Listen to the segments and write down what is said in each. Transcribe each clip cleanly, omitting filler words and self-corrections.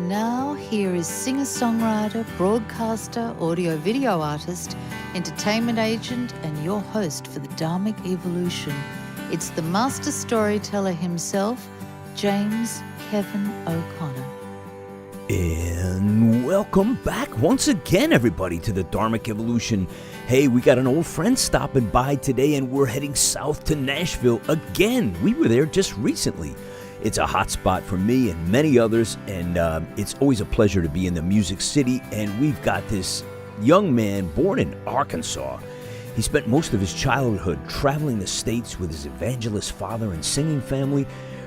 And now, here is singer-songwriter, broadcaster, audio-video artist, entertainment agent, and your host for the Dharmic Evolution. It's the master storyteller himself, James Kevin O'Connor. And welcome back once again, everybody, to the Dharmic Evolution. Hey, we got an old friend stopping by today, and we're heading south to Nashville again. We were there just recently. It's a hot spot for me and many others, and it's always a pleasure to be in the Music City. And we've got this young man born in Arkansas. He spent most of his childhood traveling the states with his evangelist father and singing family,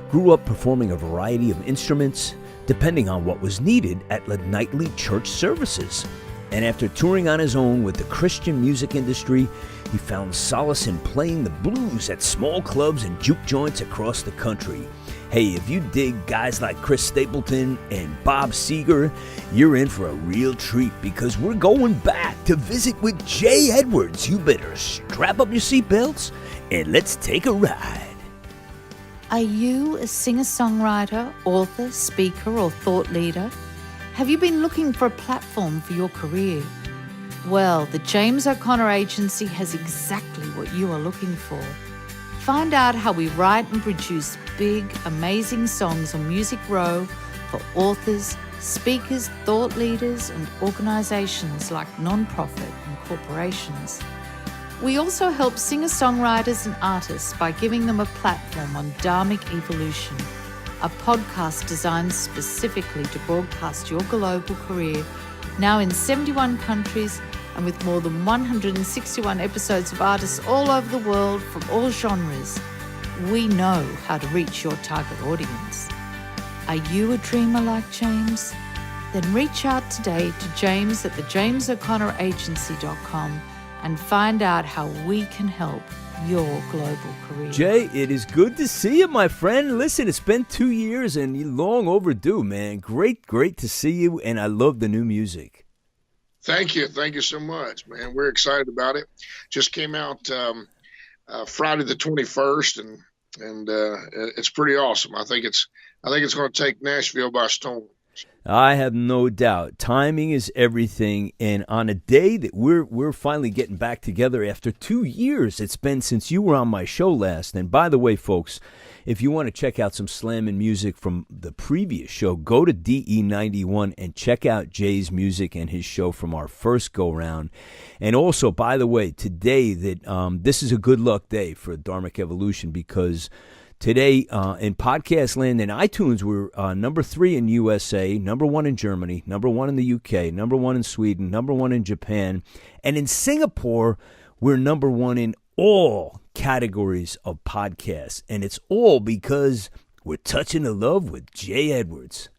grew up performing a variety of instruments, depending on what was needed at the nightly church services. And after touring on his own with the Christian music industry, he found solace in playing the blues at small clubs and juke joints across the country. Hey, if you dig guys like Chris Stapleton and Bob Seger, you're in for a real treat because we're going back to visit with Jay Edwards. You better strap up your seatbelts and let's take a ride. Are you a singer-songwriter, author, speaker, or thought leader? Have you been looking for a platform for your career? Well, the James O'Connor Agency has exactly what you are looking for. Find out how we write and produce big, amazing songs on Music Row for authors, speakers, thought leaders, and organizations like nonprofit and corporations. We also help singer-songwriters and artists by giving them a platform on Dharmic Evolution, a podcast designed specifically to broadcast your global career, now in 71 countries and with more than 161 episodes of artists all over the world from all genres. We know how to reach your target audience. Are you a dreamer like James? Then reach out today to James at thejamesoconnораgency.com and find out how we can help your global career. Jay, it is good to see you, my friend. Listen, it's been 2 years and you're long overdue, man. Great to see you, and I love the new music. Thank you so much, man. We're excited about it. Just came out Friday the 21st, and it's pretty awesome. I think it's going to take Nashville by storm. I have no doubt. Timing is everything, and on a day that we're finally getting back together after 2 years, it's been since you were on my show last. And by the way, folks, if you want to check out some slammin' music from the previous show, go to DE91 and check out Jay's music and his show from our first go-round. And also, by the way, today that this is a good luck day for Dharmic Evolution because today, in podcast land and iTunes, we're number 3 in USA, number 1 in Germany, number 1 in the UK, number 1 in Sweden, number 1 in Japan, and in Singapore, we're number 1 in all categories of podcasts. And it's all because we're touching the love with Jay Edwards.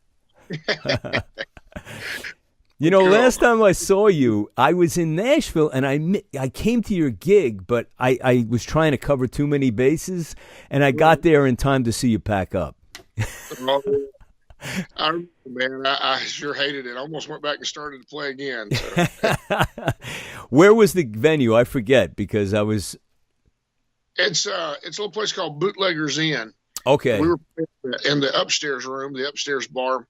You know, last time I saw you, I was in Nashville, and I came to your gig, but I was trying to cover too many bases, and I got there in time to see you pack up. I sure hated it. I almost went back and started to play again. So. Where was the venue? I forget because I was. It's a little place called Bootleggers Inn. Okay. We were in the upstairs room, the upstairs bar.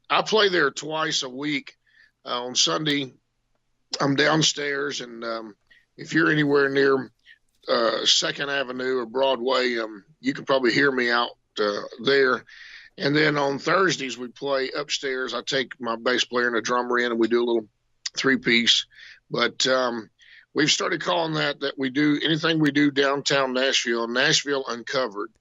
I play there twice a week. On Sunday, I'm downstairs, and if you're anywhere near 2nd Avenue or Broadway, you can probably hear me out there. And then on Thursdays, we play upstairs. I take my bass player and a drummer in, and we do a little 3-piece. But we've started calling that we do anything we do downtown Nashville Uncovered.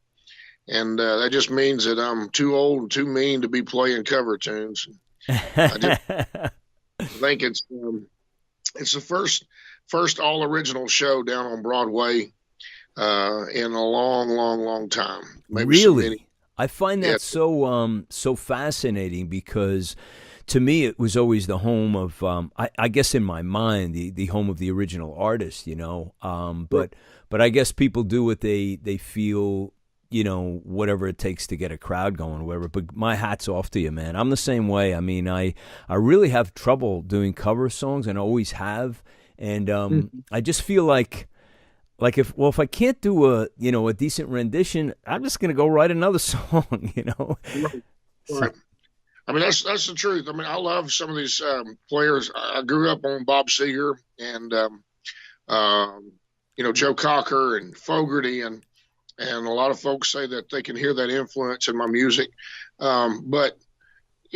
And that just means that I'm too old and too mean to be playing cover tunes. I think it's the first all original show down on Broadway in a long time. Maybe really, I find that so fascinating because to me it was always the home of I guess in my mind the home of the original artist, you know. But I guess people do what they feel. You know, whatever it takes to get a crowd going, or whatever. But my hat's off to you, man. I'm the same way. I mean, I really have trouble doing cover songs, and always have. And I just feel like if I can't do a decent rendition, I'm just gonna go write another song. You know. Right. I mean, that's the truth. I mean, I love some of these players. I grew up on Bob Seger and Joe Cocker and Fogerty, and a lot of folks say that they can hear that influence in my music. But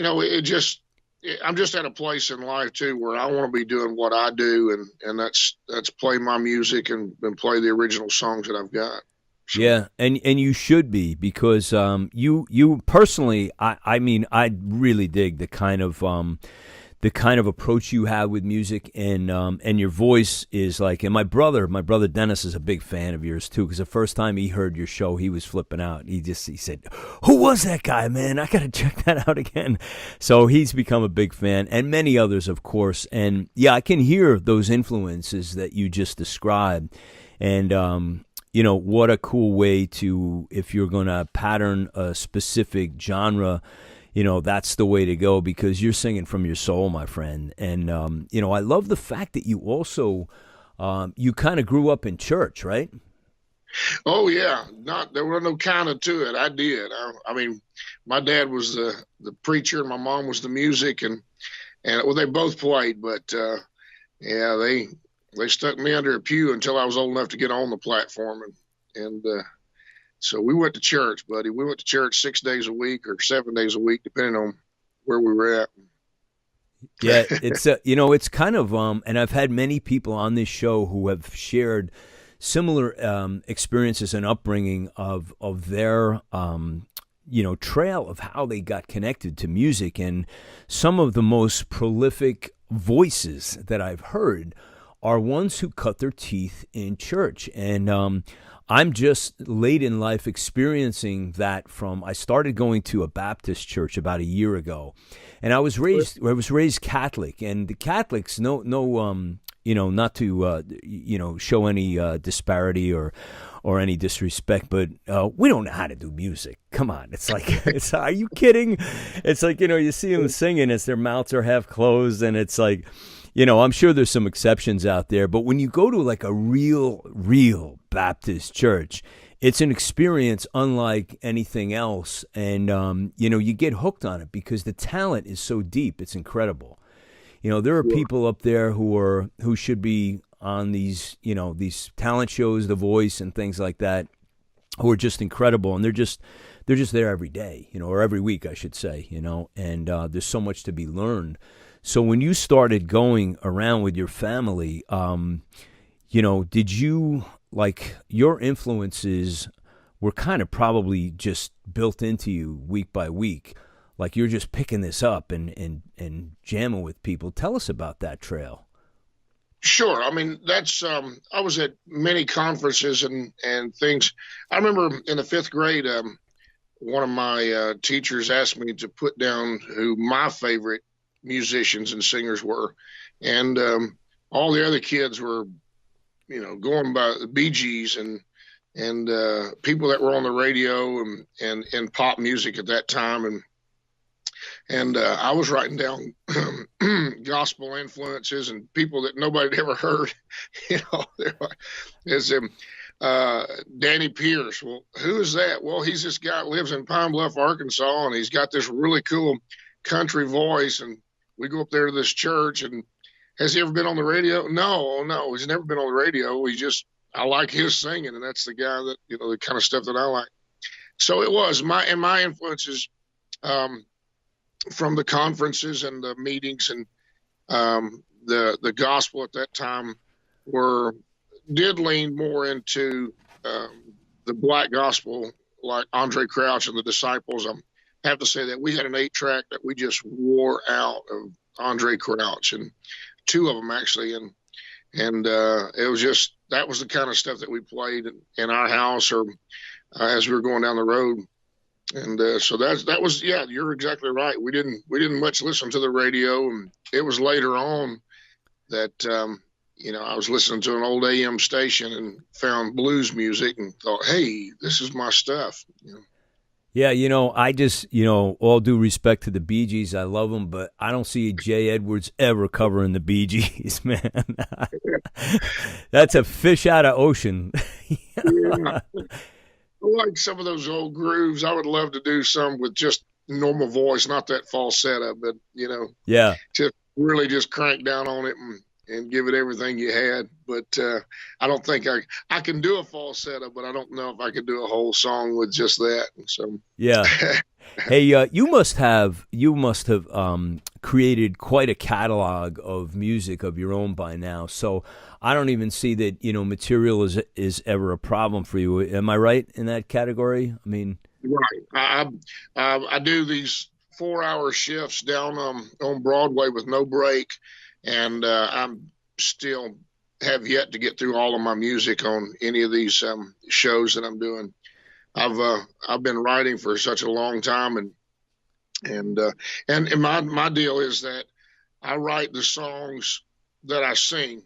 I'm just at a place in life too where I want to be doing what I do, and that's play my music and play the original songs that I've got. So. Yeah, and you should be, because you personally, I mean, I really dig the kind of approach you have with music, and your voice is like. And my brother Dennis is a big fan of yours too, because the first time he heard your show, he was flipping out. He said, "Who was that guy, man? I got to check that out again." So he's become a big fan, and many others, of course. And yeah, I can hear those influences that you just described, and what a cool way to, if you're going to pattern a specific genre, that's the way to go, because you're singing from your soul, my friend. And, I love the fact that you also, you kind of grew up in church, right? Oh yeah. There was no kind of to it. I did. I mean, my dad was the preacher and my mom was the music, and well, they both played, but, yeah, they stuck me under a pew until I was old enough to get on the platform. And so we went to church, buddy. We went to church 6 days a week or 7 days a week, depending on where we were at. Yeah, it's it's kind of and I've had many people on this show who have shared similar experiences and upbringing of their trail of how they got connected to music. And some of the most prolific voices that I've heard are ones who cut their teeth in church. And I'm just late in life experiencing that. I started going to a Baptist church about a year ago, and I was raised Catholic, and the Catholics, not to show any disparity or any disrespect, but we don't know how to do music. Come on, it's like, are you kidding? It's like, you see them singing as their mouths are half closed, and it's like, I'm sure there's some exceptions out there, but when you go to like a real Baptist church, it's an experience unlike anything else. And, you get hooked on it because the talent is so deep. It's incredible. There are people up there who should be on these talent shows, The Voice and things like that, who are just incredible. And they're just there every day, or every week, I should say, and there's so much to be learned. So when you started going around with your family, did you, like, your influences were kind of probably just built into you week by week, like you're just picking this up and jamming with people? Tell us about that trail. Sure. I mean, that's I was at many conferences and things. I remember in the fifth grade, one of my teachers asked me to put down who my favorite musicians and singers were, and all the other kids were going by the Bee Gees and people that were on the radio and pop music at that time, and I was writing down gospel influences and people that nobody had ever heard. There's Danny Pierce. Well, who is that? Well, he's this guy that lives in Pine Bluff, Arkansas, and he's got this really cool country voice. And we go up there to this church, and has he ever been on the radio? No, he's never been on the radio. I like his singing, and that's the guy that, the kind of stuff that I like. So it was my influences from the conferences and the meetings and the gospel at that time did lean more into the black gospel, like Andre Crouch and the Disciples. I have to say that we had an 8-track that we just wore out of Andre Crouch, and 2 of them actually, and it was just, that was the kind of stuff that we played in our house or as we were going down the road. And so that was, yeah, you're exactly right. We didn't much listen to the radio, and it was later on that I was listening to an old AM station and found blues music and thought, hey, this is my stuff. Yeah, I just, all due respect to the Bee Gees, I love them, but I don't see Jay Edwards ever covering the Bee Gees, man. That's a fish out of ocean. Yeah. I like some of those old grooves. I would love to do some with just normal voice, not that falsetto, but Yeah. just really just crank down on it and give it everything you had. But I don't think I can do a falsetto, but I don't know if I could do a whole song with just that. So yeah. Hey, you must have created quite a catalog of music of your own by now. So I don't even see that material is ever a problem for you. Am I right in that category? I mean, right. I do these 4-hour shifts down on Broadway with no break, and I'm still have yet to get through all of my music on any of these shows that I'm doing. I've been writing for such a long time, and my deal is that I write the songs that I sing.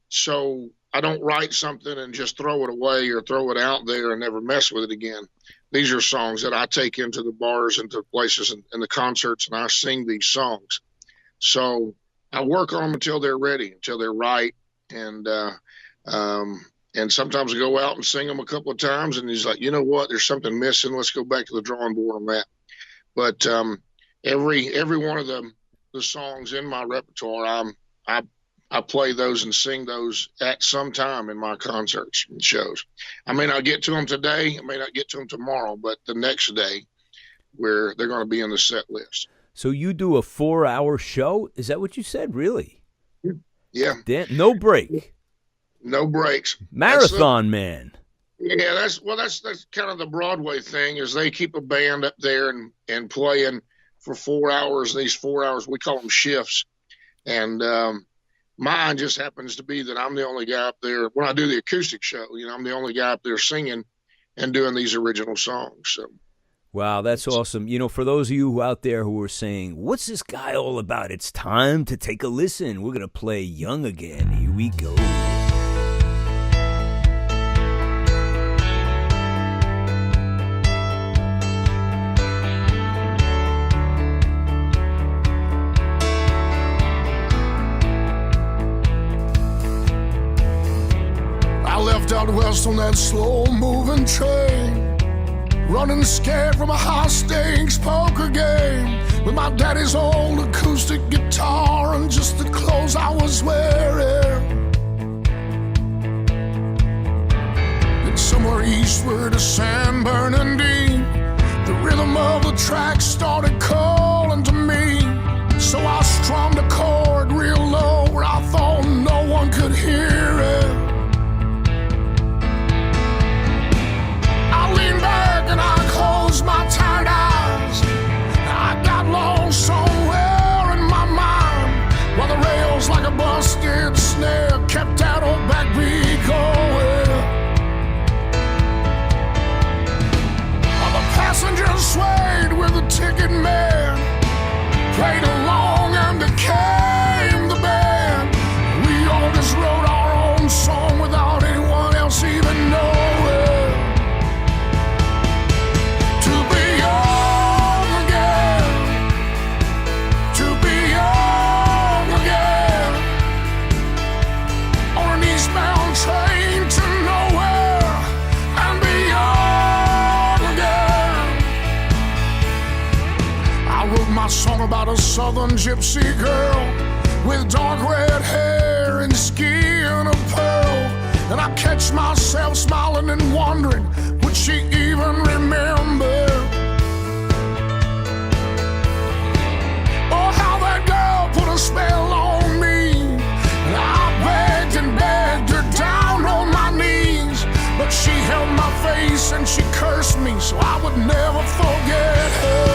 So I don't write something and just throw it away or throw it out there and never mess with it again. These are songs that I take into the bars and to places and the concerts, and I sing these songs. So I work on them until they're ready, until they're right, and sometimes I go out and sing them a couple of times, and he's like, you know what, there's something missing. Let's go back to the drawing board on that. But every one of the songs in my repertoire, I play those and sing those at some time in my concerts and shows. I may not get to them today, I may not get to them tomorrow, but the next day, where they're going to be in the set list. So you do a 4-hour show? Is that what you said? Really? Yeah. Damn, no break. No breaks. Marathon man. Yeah, that's kind of the Broadway thing, is they keep a band up there and playing for 4 hours. These 4 hours, we call them shifts. And mine just happens to be that I'm the only guy up there. When I do the acoustic show, I'm the only guy up there singing and doing these original songs. So. Wow, that's awesome. For those of you out there who are saying, what's this guy all about? It's time to take a listen. We're going to play Young Again. Here we go. I left out west on that slow-moving train, running scared from a high-stakes poker game, with my daddy's old acoustic guitar and just the clothes I was wearing. Then somewhere eastward of San Bernardino, the rhythm of the track started calling to me. So I strummed a chord real low where I thought no one could hear it. And I closed my tired eyes. I got lost somewhere in my mind, while the rails like a busted snare kept that old backbeat going. While the passengers swayed with the ticket man, played along and became the band. We all just wrote our own song without anyone else even knowing. Song about a southern gypsy girl with dark red hair and skin of pearl, and I catch myself smiling and wondering, would she even remember? Oh, how that girl put a spell on me, and I begged and begged her down on my knees, but she held my face and she cursed me, so I would never forget her.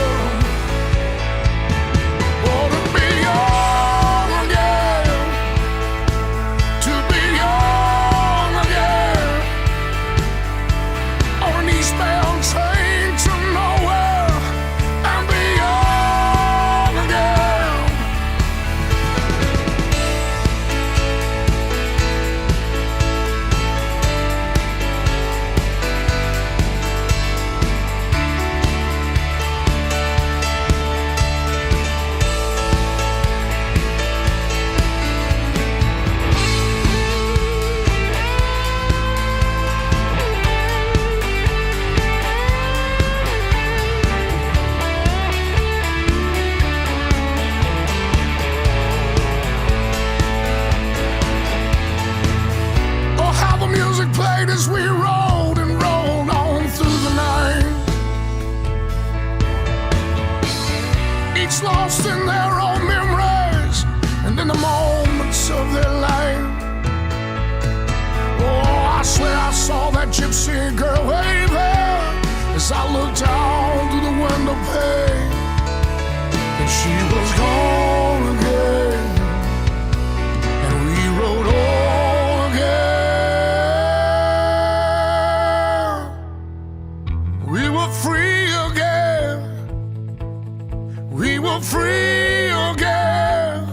each lost in their own memories and in the moments of their life. Oh, I swear I saw that gypsy girl waving as I looked out through the window pane, and she was gone again, and we rode on again. We were free again. We were free again.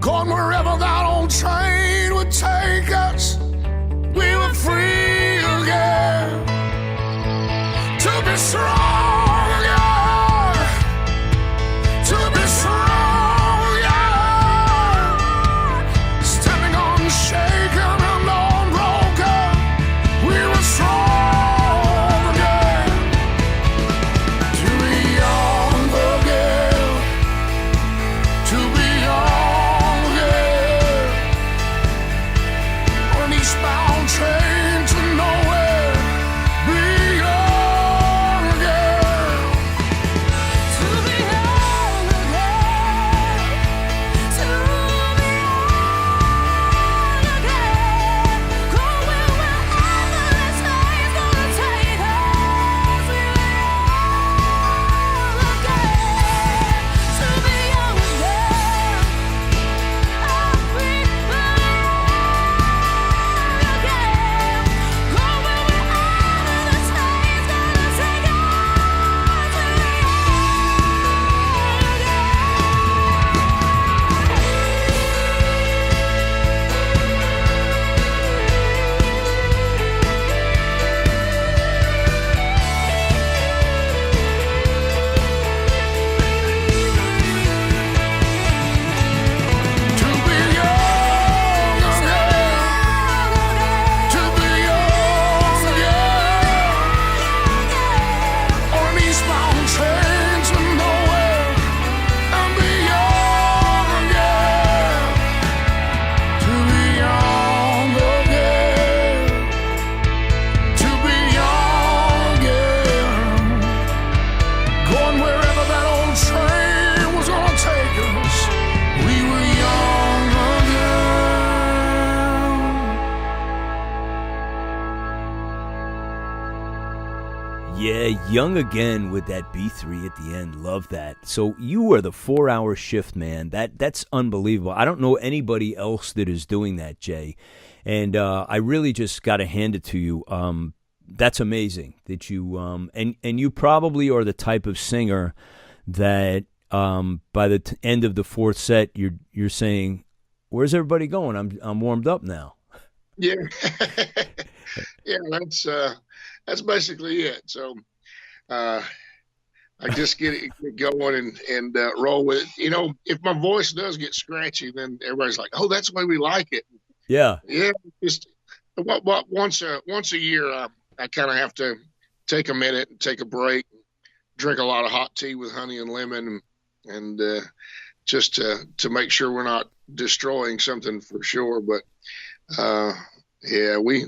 Going wherever that old train would take us. We were free again. To be strong again. To be strong again. Standing unshaken and unbroken. We were strong again. To be young again. To be young again. On an eastbound train to nowhere. Be young again. To be young again. To be young again. Going wherever this train's gonna take us. We were young again. To be young again. Oh, we were young again. Going wherever this train's gonna take us. We were To be young again. To be young again. On an eastbound train to nowhere. And be young again. To be young again. To be young again. Going wherever that old train was gonna take us. We were young again. Yeah, Young Again with that B3 at the end. Love that. So you were the 4-hour shift, man. That's unbelievable. I don't know anybody else that is doing that, Jay. And I really just got to hand it to you. That's amazing that you and you probably are the type of singer that by the end of the fourth set you're saying, "Where's everybody going? I'm warmed up now." Yeah. Yeah, that's basically it. So I just get going and roll with it. You know, if my voice does get scratchy, then everybody's like, "Oh, that's the way we like it." Yeah. Yeah, just once a year, I kind of have to take a minute and take a break, drink a lot of hot tea with honey and lemon, and just to make sure we're not destroying something for sure. But yeah, we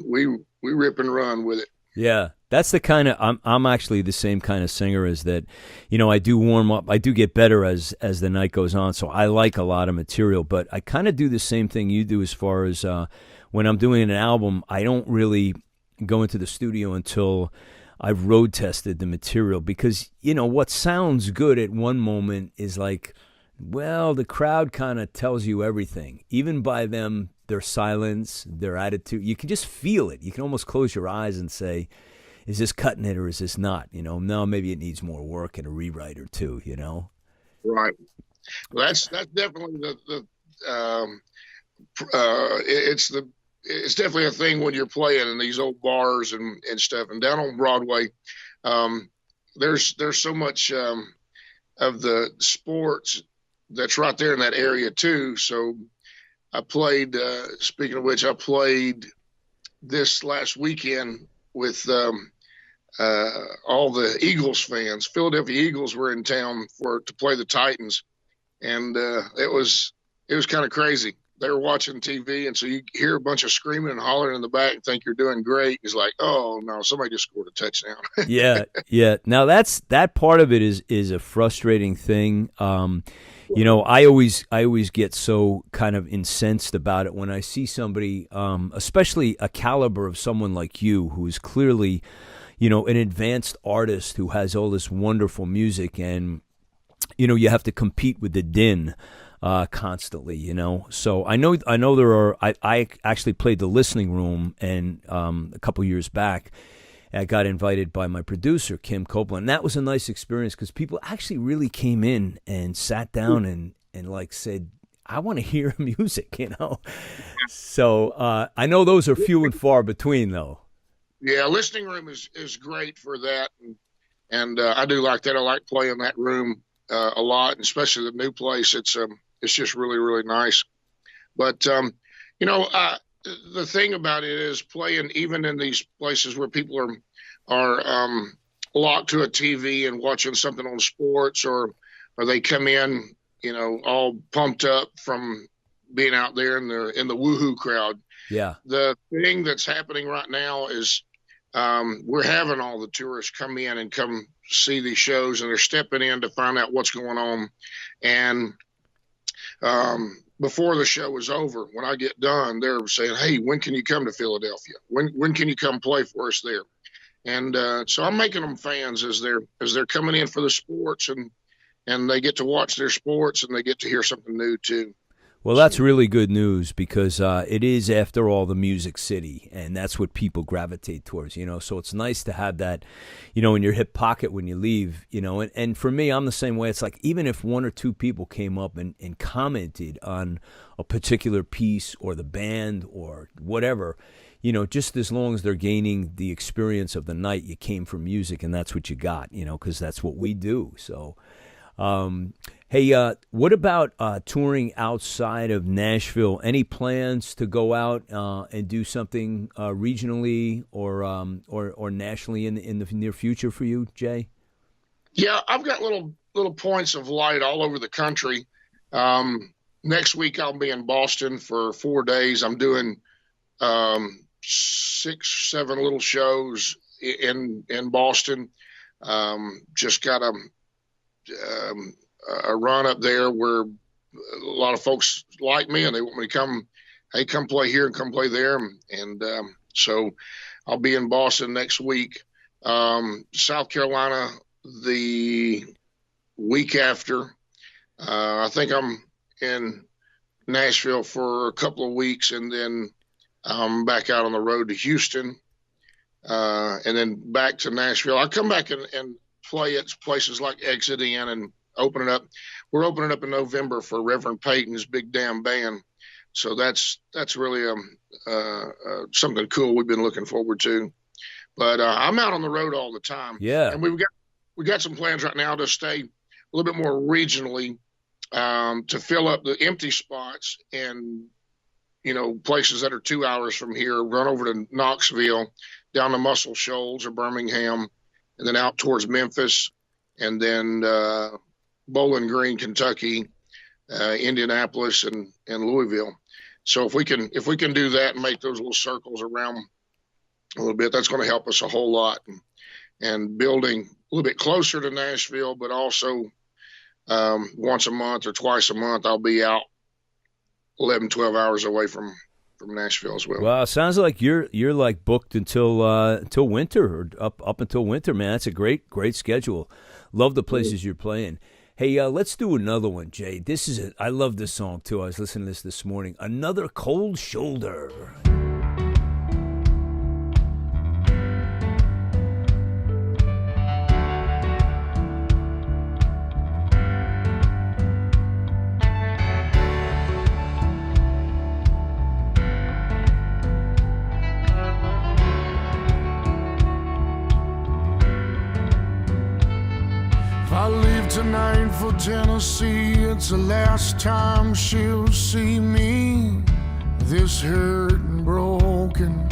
rip and run with it. Yeah, that's the kind of I'm actually the same kind of singer as that. You know, I do warm up. I do get better as the night goes on. So I like a lot of material, but I kind of do the same thing you do as far as when I'm doing an album. I don't really go into the studio until I've road tested the material, because you know what sounds good at one moment is like, well, the crowd kind of tells you everything, even by them. Their silence, their attitude, you can just feel it. You can almost close your eyes and say, is this cutting it or is this not? You know, no, maybe it needs more work and a rewrite or two, you know? Right. Well, that's definitely it's definitely a thing when you're playing in these old bars and stuff. And down on Broadway, there's so much of the sports that's right there in that area too. So I played, speaking of which, I played this last weekend with all the Eagles fans. Philadelphia Eagles were in town to play the Titans, and it was kind of crazy. they were watching TV, and so you hear a bunch of screaming and hollering in the back and think you're doing great. It's like, oh no, somebody just scored a touchdown. Yeah. Now that part of it is a frustrating thing. You know, I always get so kind of incensed about it when I see somebody, especially a caliber of someone like you, who is clearly, you know, an advanced artist who has all this wonderful music, and you know, you have to compete with the din constantly, you know. So I know there are. I actually played the listening room, and a couple years back, I got invited by my producer, Kim Copeland. And that was a nice experience because people actually really came in and sat down and like said, I want to hear music, you know. So I know those are few and far between, though. Yeah, listening room is great for that. And I do like that. I like playing that room a lot, and especially the new place. It's just really, really nice. But, you know, the thing about it is playing even in these places where people are locked to a TV and watching something on sports, or they come in, you know, all pumped up from being out there in the woohoo crowd. Yeah. The thing that's happening right now is we're having all the tourists come in and come see these shows, and they're stepping in to find out what's going on. And before the show is over, when I get done, they're saying, hey, when can you come to Philadelphia? When can you come play for us there? And so I'm making them fans as they're coming in for the sports, and they get to watch their sports, and they get to hear something new too. Well, that's really good news, because it is, after all, the music city, and that's what people gravitate towards, you know. So it's nice to have that, you know, in your hip pocket when you leave, you know. And for me, I'm the same way. It's like, even if one or two people came up and commented on a particular piece or the band or whatever, you know, just as long as they're gaining the experience of the night, you came for music, and that's what you got, you know, because that's what we do. So hey, what about touring outside of Nashville? Any plans to go out and do something regionally or nationally in the near future for you, Jay? Yeah, I've got little points of light all over the country. Next week I'll be in Boston for 4 days. I'm doing 6, 7 little shows in Boston. Just got a run up there where a lot of folks like me, and they want me to come play here and come play there. And so I'll be in Boston next week. South Carolina the week after. I think I'm in Nashville for a couple of weeks, and then I'm back out on the road to Houston, and then back to Nashville. I come back and play at places like Exit Inn and open it up. We're opening up in November for Reverend Payton's Big Damn Band. So that's really something cool we've been looking forward to. But I'm out on the road all the time. Yeah. And we got some plans right now to stay a little bit more regionally, to fill up the empty spots and, you know, places that are 2 hours from here, run over to Knoxville, down to Muscle Shoals or Birmingham, and then out towards Memphis, and then Bowling Green, Kentucky, Indianapolis, and Louisville. So if we can do that and make those little circles around a little bit, that's going to help us a whole lot. And building a little bit closer to Nashville, but also once a month or twice a month, I'll be out 11, 12 hours away from Nashville as well. Well, it sounds like you're like booked until winter, or up until winter, man. That's a great schedule. Love the places you're playing. Hey, let's do another one, Jay. I love this song too. I was listening to this morning. Another Cold Shoulder. I leave tonight for Tennessee. It's the last time she'll see me this hurt and broken.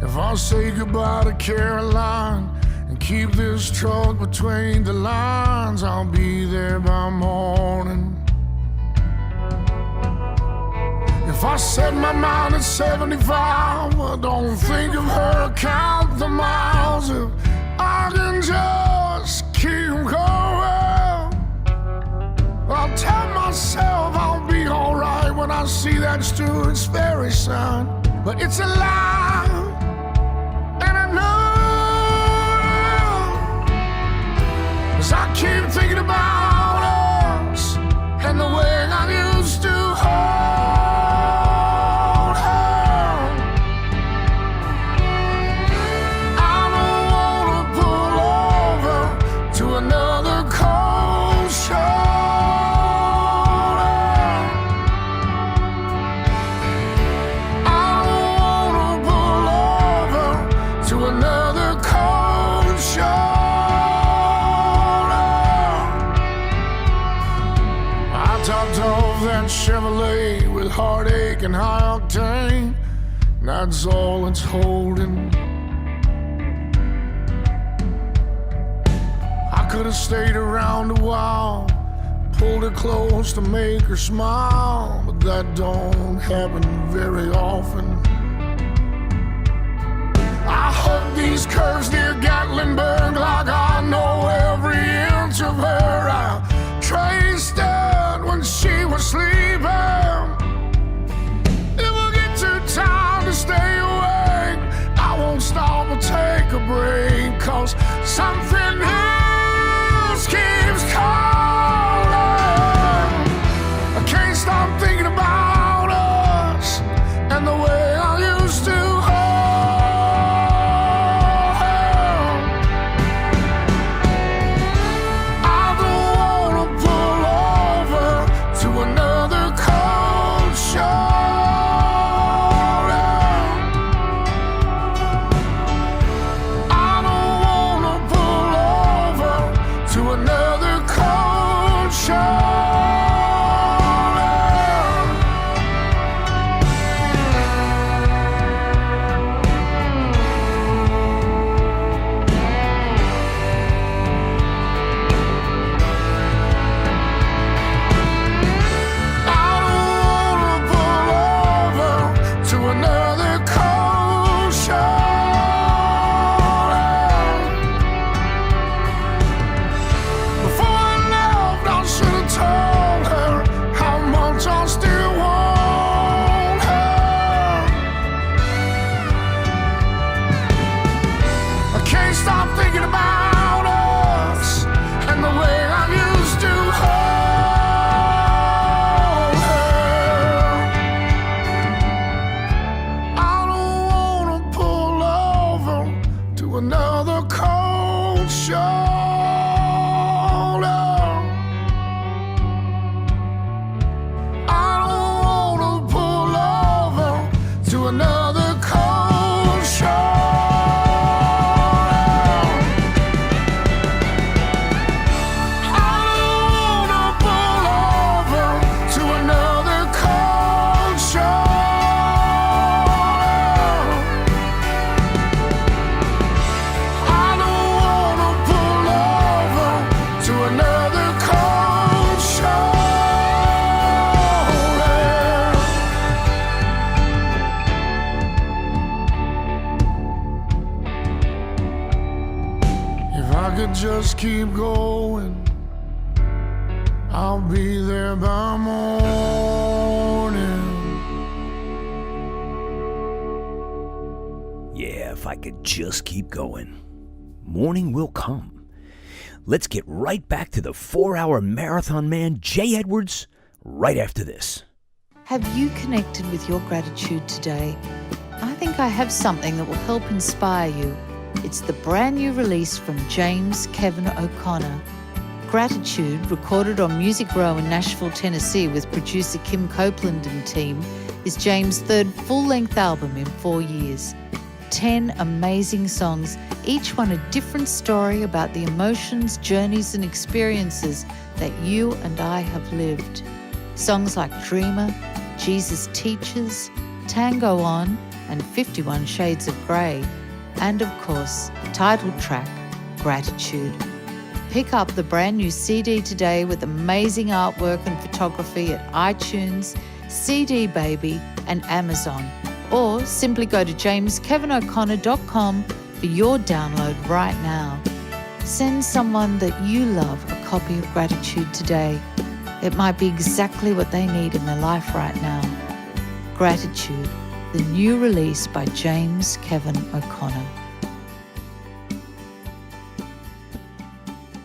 If I say goodbye to Caroline and keep this truck between the lines, I'll be there by morning. If I set my mind at 75, I don't think of her, count the miles. If I can just keep going, I'll tell myself I'll be alright when I see that Stewart's Ferry sign. But it's a lie, and I know, 'cause I keep thinking about us and the way I used to hold her. I don't wanna pull over to another cold shoulder. I don't wanna pull over to another cold shoulder. I topped off that Chevrolet with heartache and high octane. That's all it's holding. I could have stayed around a while, pulled her close to make her smile, but that don't happen very often. I hug these curves near Gatlinburg like I know every inch of her. I traced it when she was sleeping. If I get too tired to stay awake, I won't stop or take a break, 'cause something else keeps calling. I can't stop thinking about us and the way I used to hold her. I don't wanna pull over to another cold shoulder. I don't wanna pull over to another cold shoulder. I don't wanna pull over to another cold shoulder. Before I left, I should have told her how much I still want her. I can't stop thinking about us and the way I used to hold her. I don't wanna pull over to another cold shoulder. I don't wanna pull over to another cold shoulder. I don't wanna pull over to another cold shoulder. I don't wanna pull over to another cold shoulder. If I could just keep going, I'll be there by morning. Yeah, if I could just keep going. Morning will come. Let's get right back to the 4-hour marathon man, Jay Edwards, right after this. Have you connected with your gratitude today? I think I have something that will help inspire you. It's the brand new release from James Kevin O'Connor. Gratitude, recorded on Music Row in Nashville, Tennessee with producer Kim Copeland and team, is James' third full-length album in 4 years. 10 amazing songs, each one a different story about the emotions, journeys and experiences that you and I have lived. Songs like Dreamer, Jesus Teaches, Tango On and 51 Shades of Grey, and of course, the title track, Gratitude. Pick up the brand new CD today with amazing artwork and photography at iTunes, CD Baby, and Amazon. Or simply go to jameskevino'connor.com for your download right now. Send someone that you love a copy of Gratitude today. It might be exactly what they need in their life right now. Gratitude, the new release by James Kevin O'Connor.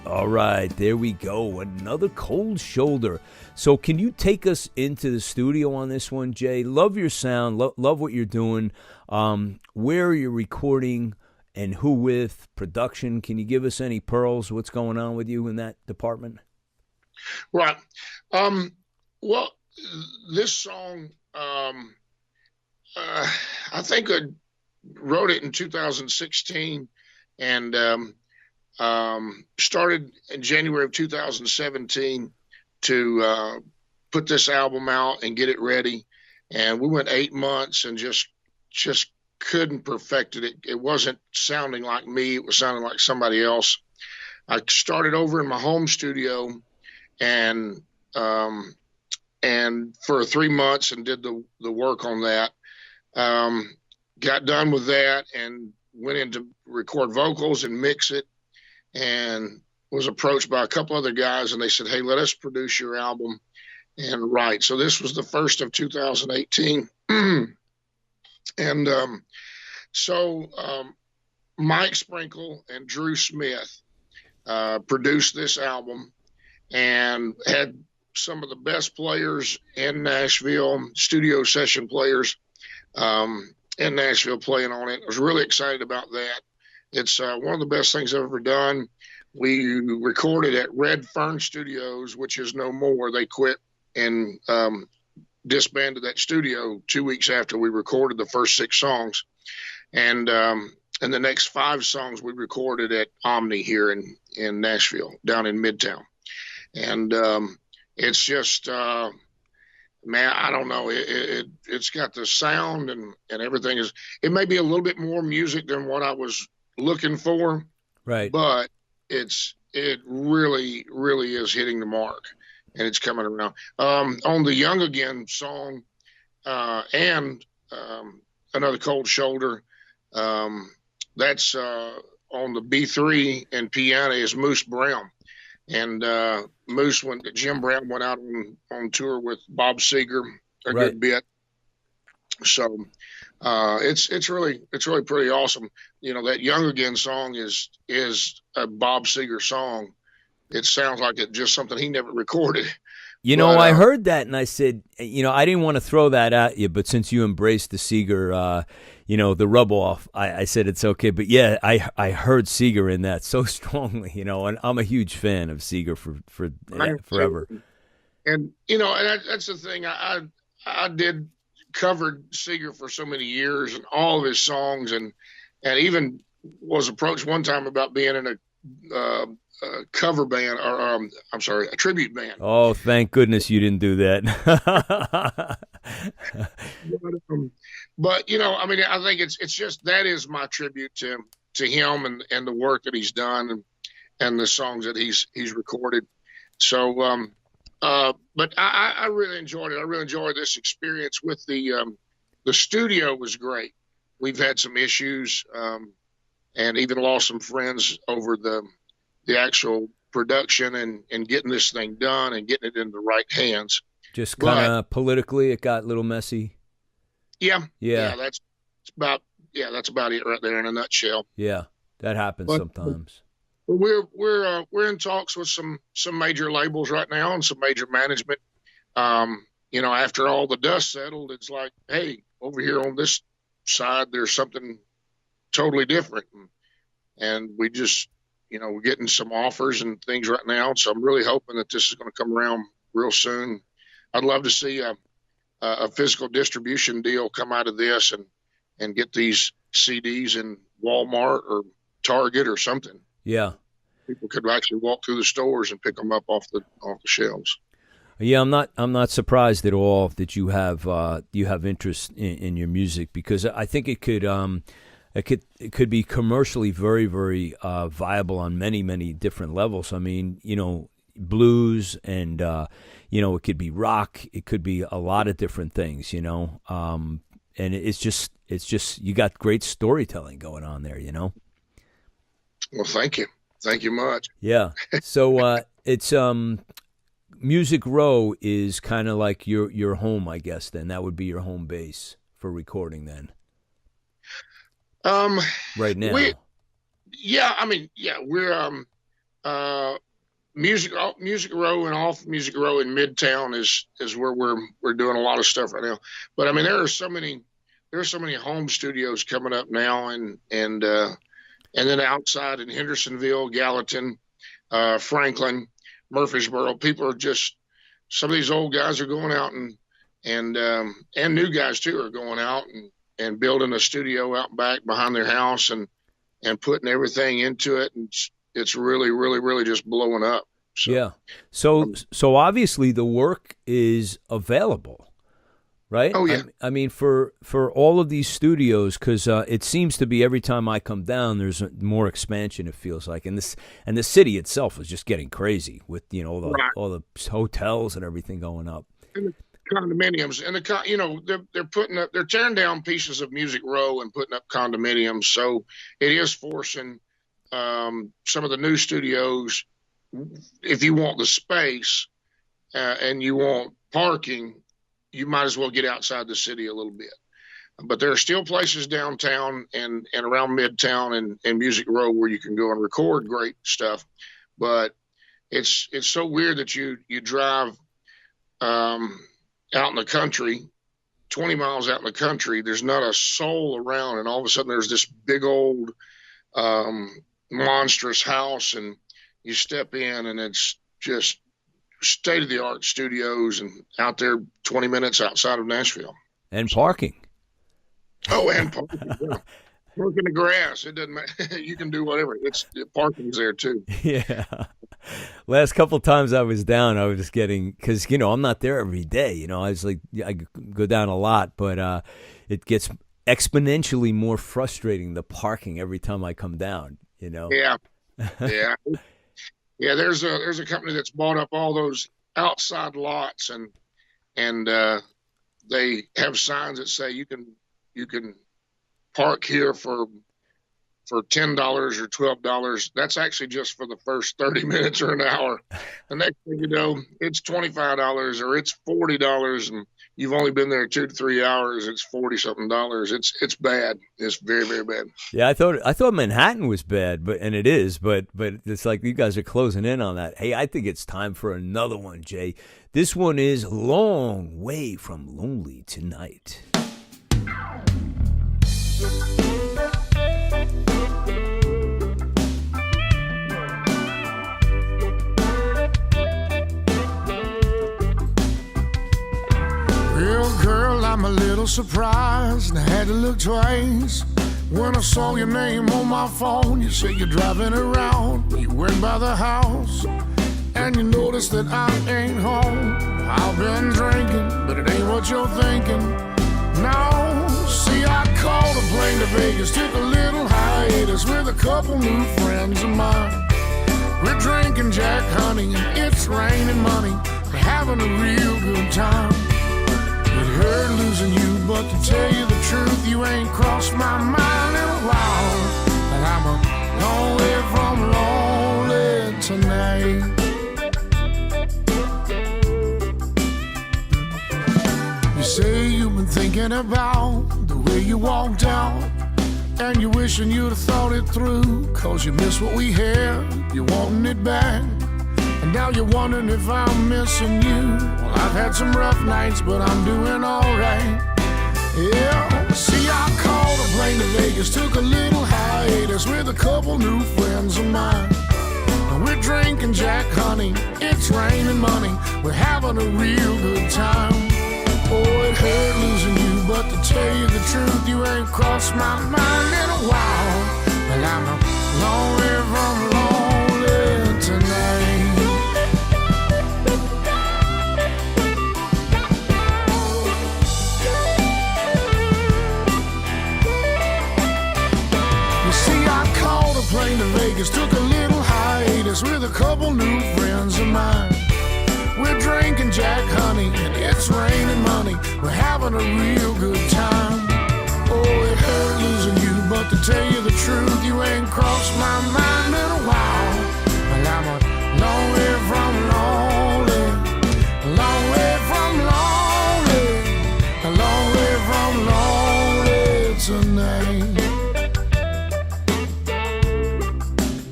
All right, there we go. Another Cold Shoulder. So can you take us into the studio on this one, Jay? Love your sound. Love what you're doing. Where are you recording and who with? Production. Can you give us any pearls? What's going on with you in that department? Right. Well, this song, I think I wrote it in 2016 and started in January of 2017 to put this album out and get it ready. And we went 8 months and just couldn't perfect it. It wasn't sounding like me. It was sounding like somebody else. I started over in my home studio and for 3 months and did the work on that. Got done with that and went in to record vocals and mix it, and was approached by a couple other guys, and they said, "Hey, let us produce your album and write." So this was the first of 2018. And Mike Sprinkle and Drew Smith produced this album and had some of the best players in Nashville, studio session players in Nashville playing on it. I was really excited about that. It's one of the best things I've ever done. We recorded at Red Fern Studios, which is no more. They quit and disbanded that studio 2 weeks after we recorded the first 6 songs. And the next 5 songs we recorded at Omni here in Nashville, down in Midtown. And it's just, man, I don't know. It's got the sound and everything is, it may be a little bit more music than what I was looking for. Right. But it really, really is hitting the mark, and it's coming around. On the Young Again song, and Another Cold Shoulder, that's on the B3 and piano is Moose Brown. And Jim Brown went out on tour with Bob Seger a good bit. So it's really pretty awesome. You know, that Young Again song is a Bob Seger song. It sounds like it's just something he never recorded. You know, I heard that and I said, you know, I didn't want to throw that at you, but since you embraced the Seger, the rub off, I said it's okay. But yeah, I heard Seger in that so strongly, you know, and I'm a huge fan of Seger for forever. And, you know, and that's the thing. I did covered Seger for so many years and all of his songs, and even was approached one time about being in a cover band, or a tribute band. Oh, thank goodness you didn't do that. But you know, I mean, I think it's just, that is my tribute to him and the work that he's done and the songs that he's recorded. So, but I really enjoyed it. I really enjoyed this experience with the studio was great. We've had some issues, and even lost some friends over the actual production and getting this thing done and getting it in the right hands. Just kind of politically, it got a little messy. Yeah. That's about it right there in a nutshell. Yeah, that happens sometimes. We're in talks with some major labels right now and some major management. You know, after all the dust settled, it's like, hey, over here on this side, there's something totally different, and we just, you know, we're getting some offers and things right now. So I'm really hoping that this is going to come around real soon. I'd love to see a physical distribution deal come out of this and get these CDs in Walmart or Target or something. Yeah. People could actually walk through the stores and pick them up off the shelves. Yeah, I'm not surprised at all that you have interest in your music, because I think it could be commercially very, very viable on many, many different levels. I mean, you know, blues, and it could be rock. It could be a lot of different things, and it's just you got great storytelling going on there, Well, thank you much. Yeah. So it's Music Row is kind of like your home, I guess. Then that would be your home base for recording. Then, right now, we're Music Row, and off Music Row in Midtown is where we're doing a lot of stuff right now. But I mean, there are so many home studios coming up now, and then outside in Hendersonville, Gallatin, Franklin, Murfreesboro, people are just, some of these old guys are going out and new guys too are going out and building a studio out back behind their house and putting everything into it. And it's really, really, really just blowing up. So, yeah. So obviously the work is available, right? Oh yeah. I mean, for all of these studios, because it seems to be every time I come down, there's more expansion. It feels like, and the city itself is just getting crazy with all the hotels and everything going up. And the condominiums, and they're tearing down pieces of Music Row and putting up condominiums. So it is forcing some of the new studios. If you want the space and you want parking, you might as well get outside the city a little bit. But there are still places downtown and around Midtown and Music Row where you can go and record great stuff. But it's so weird that you drive out in the country, 20 miles out in the country, there's not a soul around, and all of a sudden there's this big old monstrous house, and you step in and it's just state-of-the-art studios and out there 20 minutes outside of Nashville. And parking. Oh, and parking. Yeah. Park in the grass. It doesn't matter. You can do whatever. Parking's there too. Yeah. Last couple times I was down, I was just getting, because, I'm not there every day. I was like, I go down a lot, but it gets exponentially more frustrating, the parking, every time I come down, Yeah. Yeah. Yeah, there's a company that's bought up all those outside lots, and they have signs that say you can park here for $10 or $12. That's actually just for the first 30 minutes or an hour. The next thing you know, it's $25 or it's $40, and you've only been there 2 to 3 hours. It's $40-something. It's bad. It's very, very bad. Yeah, I thought Manhattan was bad, and it is, but it's like you guys are closing in on that. Hey, I think it's time for another one, Jay. This one is Long Way from Lonely Tonight. Well, girl, I'm a little surprised, and I had to look twice when I saw your name on my phone. You say you're driving around, you went by the house, and you noticed that I ain't home. I've been drinking, but it ain't what you're thinking. No, see, I called a plane to Vegas, took a little hiatus with a couple new friends of mine. We're drinking Jack Honey, and it's raining money. We're having a real good time. It hurt losing you, but to tell you the truth, you ain't crossed my mind in a while. And I'm a long way from lonely tonight. You say you've been thinking about the way you walked out, and you're wishing you'd have thought it through, 'cause you miss what we had, you're wanting it back. And now you're wondering if I'm missing you. Well, I've had some rough nights, but I'm doing alright. Yeah, see, I called a plane to Vegas, took a little hiatus with a couple new friends of mine. And we're drinking Jack Honey, it's raining money, we're having a real good time. Oh, it hurt losing you, but to tell you the truth, you ain't crossed my mind in a while. Well, I'm a long way from lonely tonight. You see, I called a plane to Vegas, took a little hiatus with a couple new friends friends of mine. We're drinking Jack Honey and it's raining money. We're having a real good time. Oh, it hurt losing you, but to tell you the truth, you ain't crossed my mind in a while. Well, I'm a long way from lonely, a long way from lonely, a long way from lonely tonight.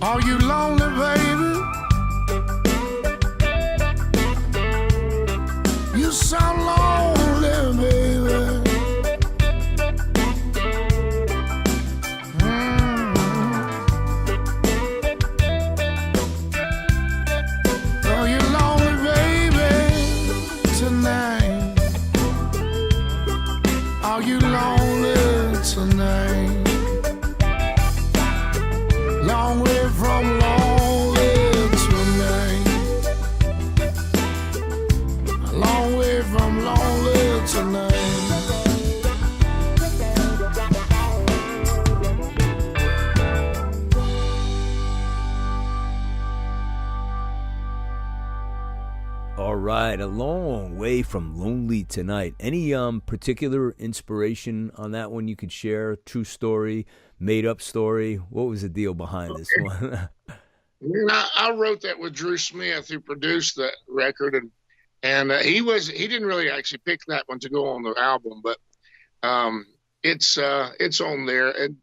Are you lonely, baby? You sound lonely, baby. Are you lonely, baby, tonight? Are you lonely tonight? Long way from lonely tonight. Long way from lonely tonight. All right, a long way from lonely tonight. Any particular inspiration on that one you could share? True story, made up story? What was the deal behind this one? I wrote that with Drew Smith, who produced that record, and he didn't really actually pick that one to go on the album, but it's on there, and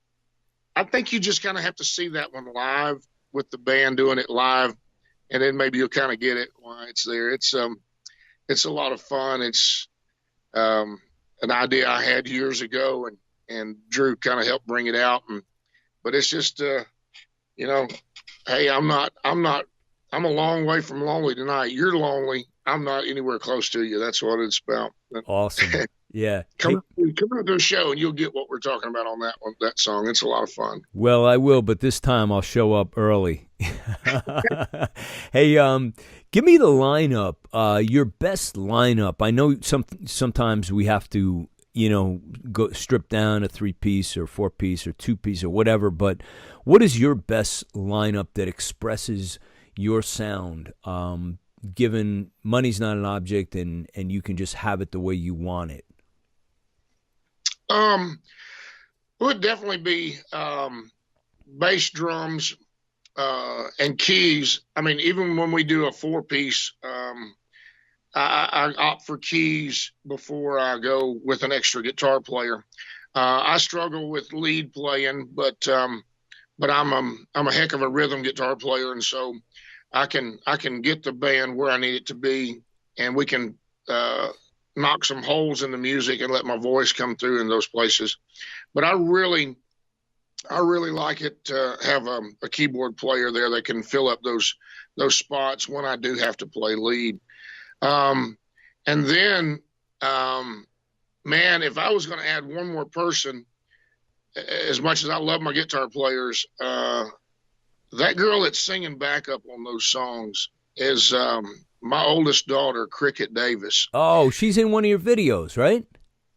I think you just kind of have to see that one live with the band doing it live, and then maybe you'll kind of get it why it's there. It's a lot of fun. It's an idea I had years ago, and Drew kind of helped bring it out, but it's just hey, I'm a long way from lonely tonight. You're lonely. I'm not anywhere close to you. That's what it's about. Awesome. Yeah. Come out to the show and you'll get what we're talking about on that song. It's a lot of fun. Well, I will, but this time I'll show up early. Hey, give me the lineup, your best lineup. I know sometimes we have to, go strip down a 3-piece or 4-piece or 2-piece or whatever, but what is your best lineup that expresses your sound, given money's not an object and you can just have it the way you want it? Would definitely be bass, drums, and keys. I mean, even when we do a 4-piece, I opt for keys before I go with an extra guitar player. I struggle with lead playing, but I'm a heck of a rhythm guitar player, and so I can get the band where I need it to be, and we can knock some holes in the music and let my voice come through in those places. But I really like it to have a keyboard player there that can fill up those spots when I do have to play lead. And then, man, if I was going to add one more person, as much as I love my guitar players, that girl that's singing backup on those songs is my oldest daughter, Cricket Davis. Oh, she's in one of your videos, right?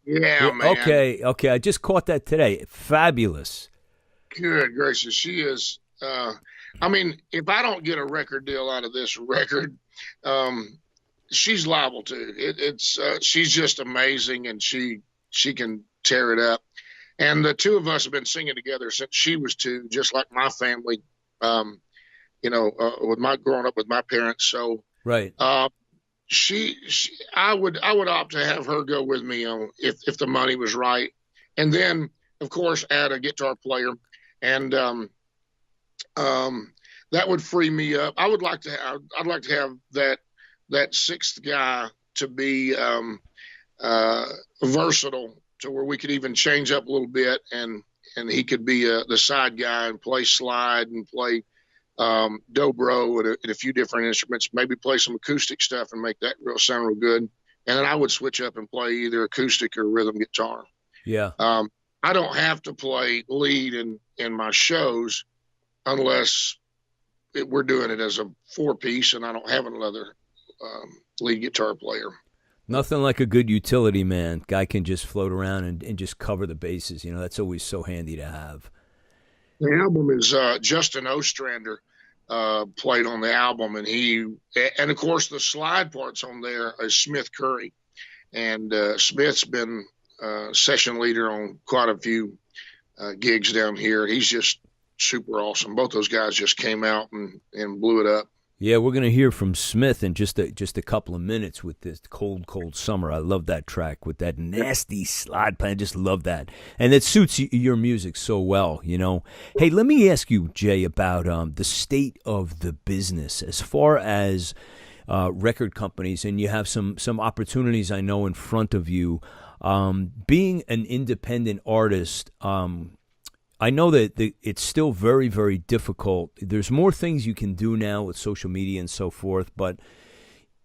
Yeah, man. Okay. I just caught that today. Fabulous. Good gracious. She is, I mean, if I don't get a record deal out of this record, she's liable to. She's just amazing, and she can tear it up. And the two of us have been singing together since she was 2, just like my family, with my growing up with my parents. So, right. I would opt to have her go with me if the money was right, and then of course add a guitar player, and that would free me up. I'd like to have that 6th guy to be versatile, to where we could even change up a little bit, and he could be the side guy and play slide and play dobro and a few different instruments, maybe play some acoustic stuff and make that sound real good. And then I would switch up and play either acoustic or rhythm guitar. Yeah. I don't have to play lead in my shows unless we're doing it as a 4-piece and I don't have another lead guitar player. Nothing like a good utility man. Guy can just float around and just cover the bases. That's always so handy to have. The album is Justin Ostrander. played on the album, and of course the slide parts on there is Smith Curry, and Smith's been session leader on quite a few gigs down here. He's just super awesome. Both those guys just came out and blew it up. Yeah, we're going to hear from Smith in just a couple of minutes with this Cold, Cold Summer. I love that track with that nasty slide plan. I just love that. And it suits your music so well, you know. Hey, let me ask you, Jay, about the state of the business as far as record companies, and you have some opportunities I know in front of you. Being an independent artist, I know that it's still very, very difficult. There's more things you can do now with social media and so forth, but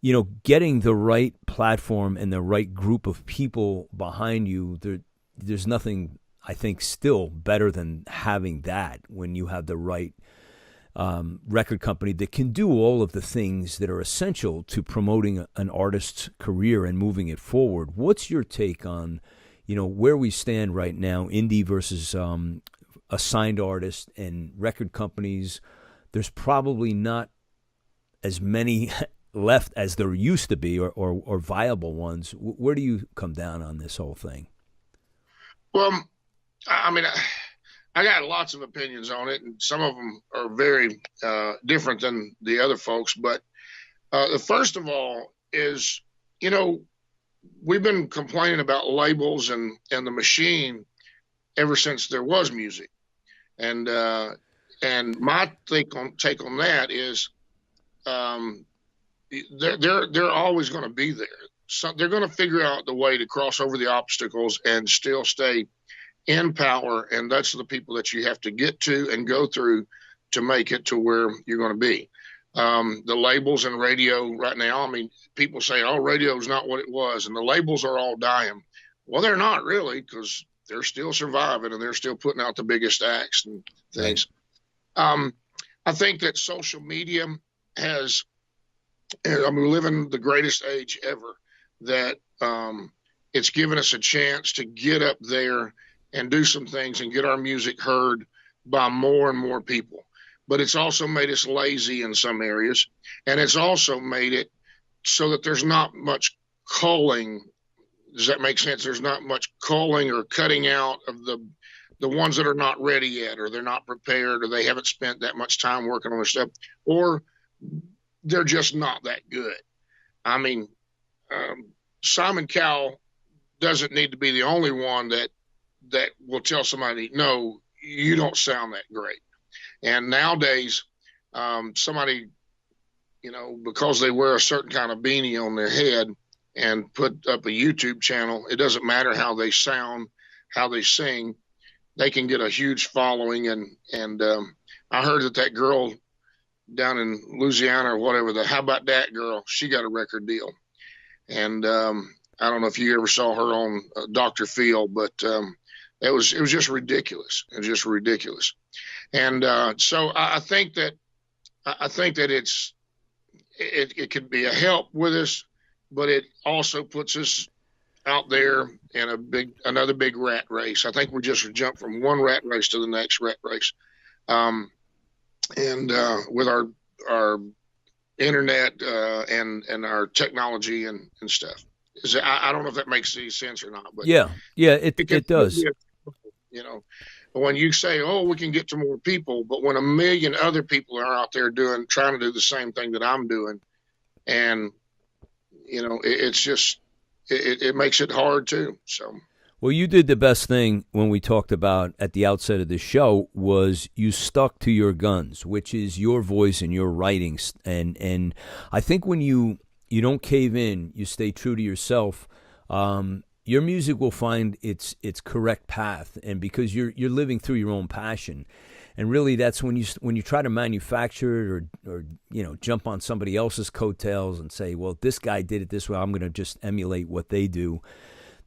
you know, getting the right platform and the right group of people behind you, there's nothing, I think, still better than having that when you have the right record company that can do all of the things that are essential to promoting an artist's career and moving it forward. What's your take on, you know, where we stand right now, indie versus a signed artist and record companies? There's probably not as many left as there used to be, or viable ones. Where do you come down on this whole thing? Well, I mean, I got lots of opinions on it, and some of them are very different than the other folks. But the first of all is, you know, we've been complaining about labels and the machine ever since there was music. And my take on that is, they're always going to be there. So they're going to figure out the way to cross over the obstacles and still stay in power. And that's the people that you have to get to and go through to make it to where you're going to be. The labels and radio right now, I mean, people say, oh, radio is not what it was, and the labels are all dying. Well, they're not really, because they're still surviving and they're still putting out the biggest acts and things. I think that social media has, I mean, we live in the greatest age ever, that it's given us a chance to get up there and do some things and get our music heard by more and more people. But it's also made us lazy in some areas. And it's also made it so that there's not much culling. Does that make sense? There's not much culling or cutting out of the ones that are not ready yet, or they're not prepared, or they haven't spent that much time working on their stuff, or they're just not that good. I mean, Simon Cowell doesn't need to be the only one that will tell somebody, no, you don't sound that great. And nowadays, somebody, you know, because they wear a certain kind of beanie on their head and put up a YouTube channel, it doesn't matter how they sound, how they sing, they can get a huge following. And I heard that girl down in Louisiana or whatever, How About That girl, she got a record deal. And I don't know if you ever saw her on Dr. Phil, but it was just ridiculous. It was just ridiculous. And so I think that it could be a help with us, but it also puts us out there in another big rat race. I think we just jumped from one rat race to the next rat race. And with our internet and our technology and stuff. I don't know if that makes any sense or not, but yeah, it does. You know, when you say, "Oh, we can get to more people," but when a million other people are out there trying to do the same thing that I'm doing, and you know, it's just it makes it hard too. So. Well, you did the best thing when we talked about at the outset of the show was you stuck to your guns, which is your voice and your writings. And I think when you don't cave in, you stay true to yourself, your music will find its correct path. And because you're living through your own passion. And really that's when you try to manufacture it or you know, jump on somebody else's coattails and say, well, this guy did it this way, I'm going to just emulate what they do.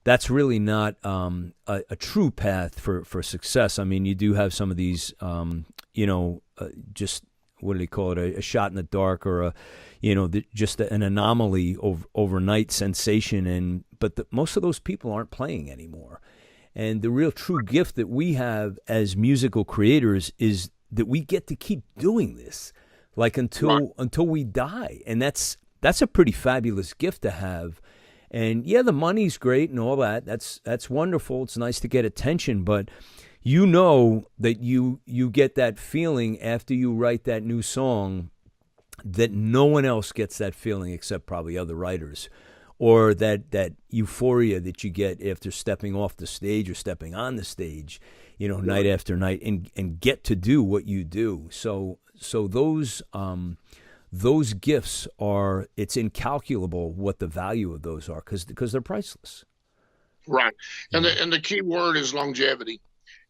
That's really not a true path for success. I mean, you do have some of these, just what do they call it, a shot in the dark or just an anomaly overnight sensation. But most of those people aren't playing anymore. And the real true gift that we have as musical creators is that we get to keep doing this. like until we die. And that's a pretty fabulous gift to have. And yeah, the money's great and all that. That's wonderful. It's nice to get attention, but you know that you get that feeling after you write that new song that no one else gets that feeling except probably other writers, or that euphoria that you get after stepping off the stage or stepping on the stage, night after night, and get to do what you do. So those gifts it's incalculable what the value of those are because they're priceless. Right. And the key word is longevity.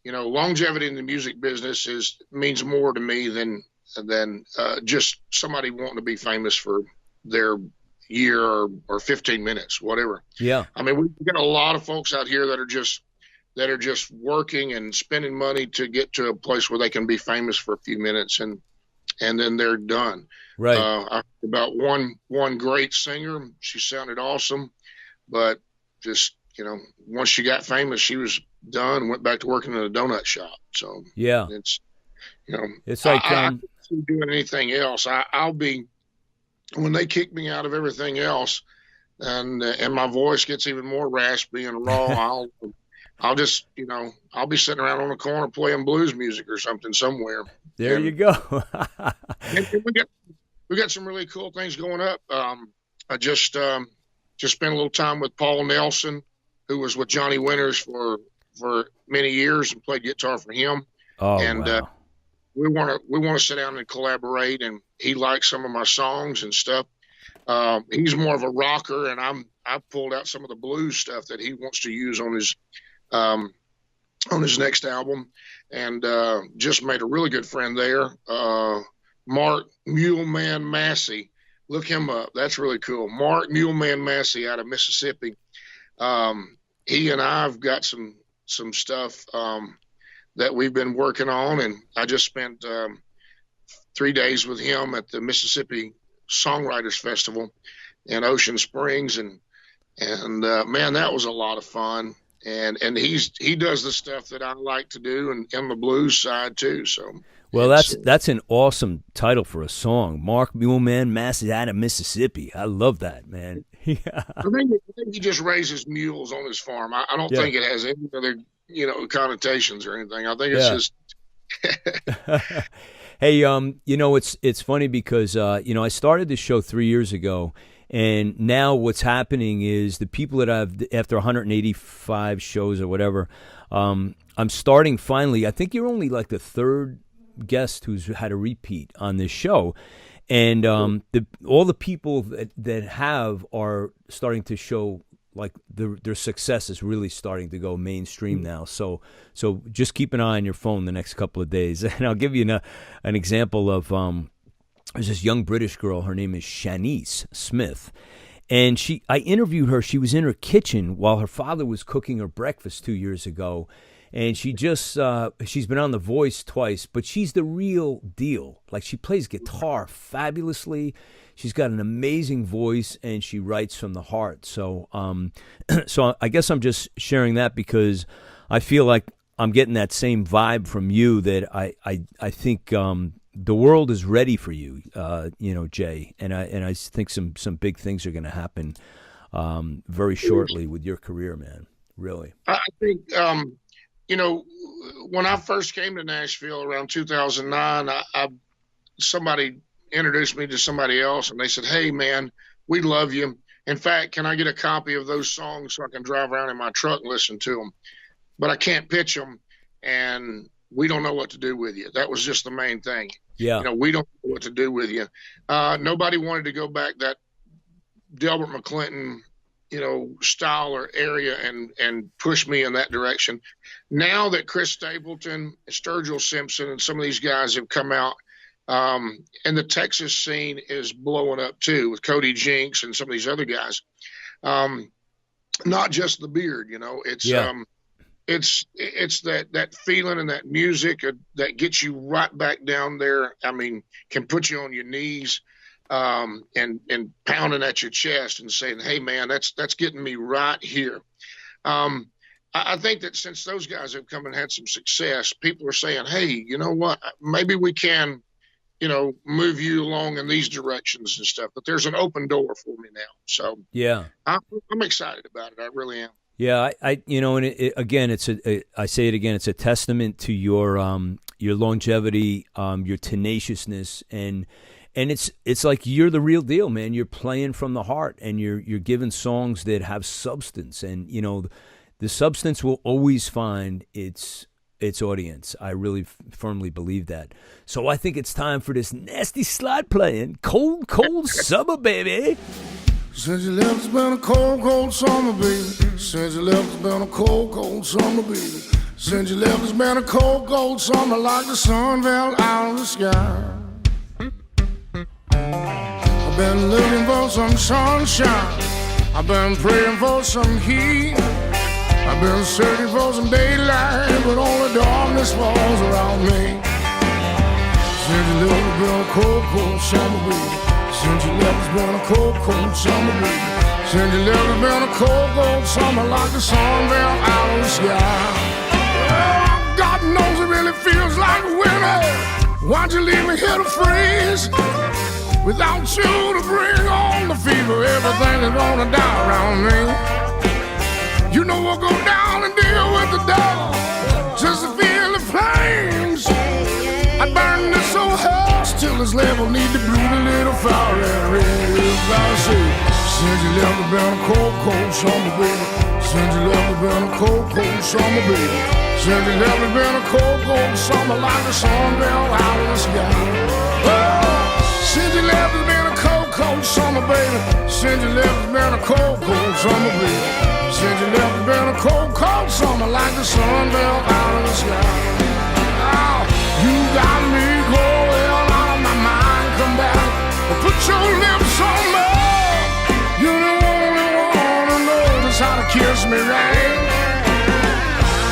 Longevity in the music business means more to me than just somebody wanting to be famous for their year or 15 minutes, whatever. Yeah. I mean, we've got a lot of folks out here that are just working and spending money to get to a place where they can be famous for a few minutes and then they're done. Right. I heard about one great singer. She sounded awesome, but just, once she got famous, she was done and went back to working in a donut shop. So yeah, it's, it's like, I can't do anything else. I'll be, when they kick me out of everything else and my voice gets even more raspy and raw, I'll just, I'll be sitting around on the corner playing blues music or something somewhere. There you go. And we got some really cool things going up. I just spent a little time with Paul Nelson, who was with Johnny Winters for many years and played guitar for him. Oh, and wow. We want to sit down and collaborate, and he likes some of my songs and stuff. He's more of a rocker, and I pulled out some of the blues stuff that he wants to use on his next album, and just made a really good friend there. Mark Muleman Massey, look him up. That's really cool. Mark Muleman Massey out of Mississippi. He and I've got some stuff that we've been working on, and I just spent 3 days with him at the Mississippi Songwriters Festival in Ocean Springs, and man, that was a lot of fun. And he does the stuff that I like to do, and on the blues side too. So well, that's an awesome title for a song. Mark Muleman Massey out of Mississippi. I love that, man. Yeah. I think he just raises mules on his farm. I don't think it has any other connotations or anything. I think it's just. Hey, it's funny because I started this show 3 years ago. And now what's happening is the people that after 185 shows or whatever, I'm starting finally. I think you're only like the third guest who's had a repeat on this show. And all the people that have are starting to show like their success is really starting to go mainstream now. So just keep an eye on your phone the next couple of days. And I'll give you an example of there's this young British girl. Her name is Shanice Smith. And I interviewed her. She was in her kitchen while her father was cooking her breakfast 2 years ago. And she just, she's been on The Voice twice, but she's the real deal. Like, she plays guitar fabulously. She's got an amazing voice, and she writes from the heart. So, so I guess I'm just sharing that because I feel like I'm getting that same vibe from you that I think the world is ready for you, Jay. And I think some big things are going to happen very shortly with your career, man. Really. I think, when I first came to Nashville around 2009, somebody introduced me to somebody else, and they said, "Hey, man, we love you. In fact, can I get a copy of those songs so I can drive around in my truck and listen to them? But I can't pitch them, and we don't know what to do with you." That was just the main thing. Yeah. We don't know what to do with you. Nobody wanted to go back that Delbert McClinton, style or area and push me in that direction. Now that Chris Stapleton, Sturgill Simpson, and some of these guys have come out, and the Texas scene is blowing up too with Cody Jinks and some of these other guys. Not just the beard, it's that feeling and that music that gets you right back down there. I mean, can put you on your knees, and pounding at your chest and saying, "Hey, man, that's getting me right here." I think that since those guys have come and had some success, people are saying, "Hey, you know what? Maybe we can move you along in these directions and stuff. But there's an open door for me now. So Yeah. I'm excited about it. I really am. Yeah, and again, I say it again, it's a testament to your longevity, your tenaciousness, and it's like you're the real deal, man. You're playing from the heart, and you're giving songs that have substance, and the substance will always find its audience. I really firmly believe that. So I think it's time for this nasty slide playing, cold summer, baby. Since you left, it's been a cold, cold summer, baby. Since you left, it's been a cold, cold summer, baby. Since you left, it's been a cold, cold summer, like the sun fell out of the sky. I've been looking for some sunshine. I've been praying for some heat. I've been searching for some daylight, but only darkness falls around me. Since you left, it's been a cold, cold summer, baby. Since you left, it's been a cold, cold summer, baby. Since you left, it's been a cold, cold summer, like the sun fell out of the sky. Oh, God knows it really feels like winter. Why'd you leave me here to freeze? Without you to bring on the fever, everything is gonna die around me. You know we'll go down and deal with the devil, just to feel the flames. I burn this old house till this level need to breathe a little fire and real fire. Since you left, it's been a cold, cold summer, baby. Since you left, it's been a cold, cold summer, baby. Since you left, it's been a cold, cold summer, like the sun fell out of the sky. Oh, since you left, it's been a cold, cold summer, baby. Since you left, it's been a cold, cold summer, baby. Since you left, it's been a cold, cold summer, like the sun fell out of the sky. Oh, you got me going out of my mind, come back. Put your lips on me. You're the only one who knows just how to kiss me right.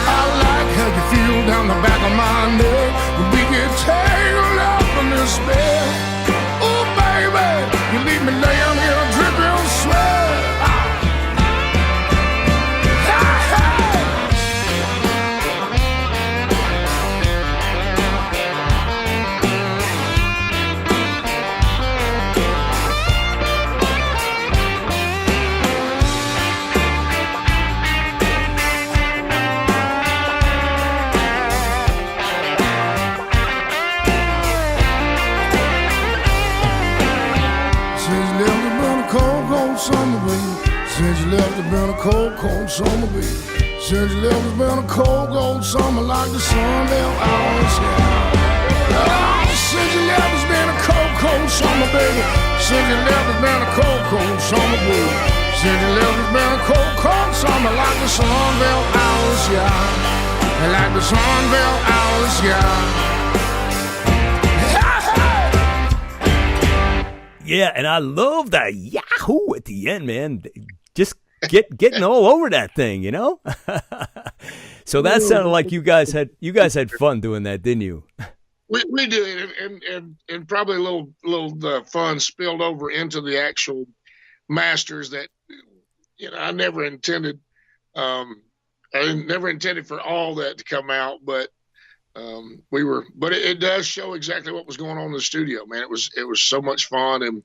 I like how you feel down the back of my neck when we get tangled up in this bed. Oh, baby, you leave me laying here dripping sweat. Summer, baby. Since you left, it's been a cold, cold summer, baby. Since you left, it's been a cold, cold summer, like the sun fell out of the sky. Oh, since you left, it's been a cold, cold summer, baby. Since you left, it's been a cold, cold summer, baby. Since you left, it's been a cold, cold summer, like the sun fell out of the sky. Like the sun fell out of the sky. Yeah, and I love that Yahoo at the end, man. Just getting all over that thing, So that sounded like you guys had fun doing that, didn't you? We did, and probably a little fun spilled over into the actual masters that I never intended. I never intended for all that to come out, but but it does show exactly what was going on in the studio, man. It was so much fun,